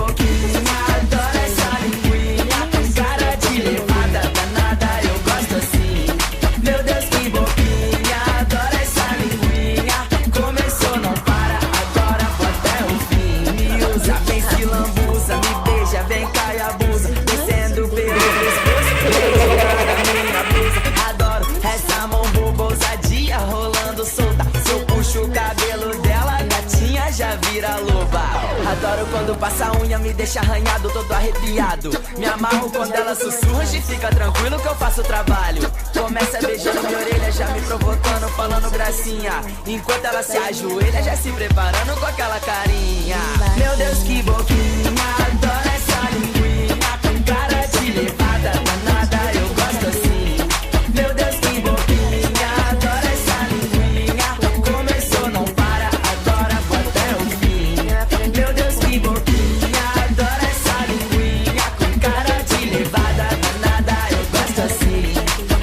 boquinha, adoro essa linguinha, com cara de levada danada, eu gosto assim. Meu Deus, que boquinha, adoro essa linguinha. Começou, não para, agora vou até o fim. Me usa, vem se lambuza, me beija, vem cá e abusa, descendo pelo pescoço, beijando a minha blusa. Adoro essa mão boba, ousadia, rolando solta. Se eu puxo o cabelo dela, gatinha já vira loba. Adoro quando passa a unha, me deixa arranhado, todo arrepiado. Me amarro quando ela sussurra e fica tranquilo que eu faço o trabalho. Começa beijando minha orelha, já me provocando, falando gracinha. Enquanto ela se ajoelha, já se preparando com aquela carinha. Meu Deus, que boquinha, adoro essa linguinha, com cara de levada danada, eu gosto assim. Meu Deus, que boquinha, adoro essa linguinha. Começou, não para, agora vou até o fim. Meu Deus, que boquinha, adoro essa linguinha, com cara de levada danada, eu gosto assim.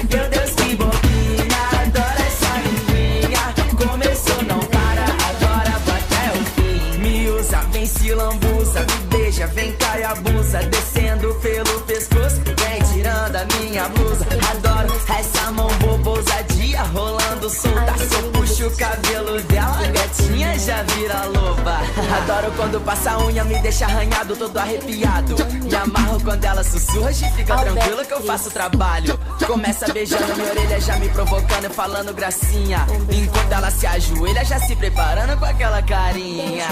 Meu Deus, que boquinha, adoro essa linguinha. Começou, não para, agora vou até o fim. Me usa, vem se lambuza, me beija, vem cá e abusa, descendo pelo pescoço, vem tirando a minha blusa. Adoro essa mão boba, ousadia, rolando solta. Se eu puxo o cabelo dela, gatinha já vira loba. Adoro quando passa a unha, me deixa arranhado, todo arrepiado. Me amarro quando ela sussurra e fica tranquilo que eu faço o trabalho. Começa beijando minha orelha, já me provocando, falando gracinha. Enquanto ela se ajoelha, já se preparando com aquela carinha.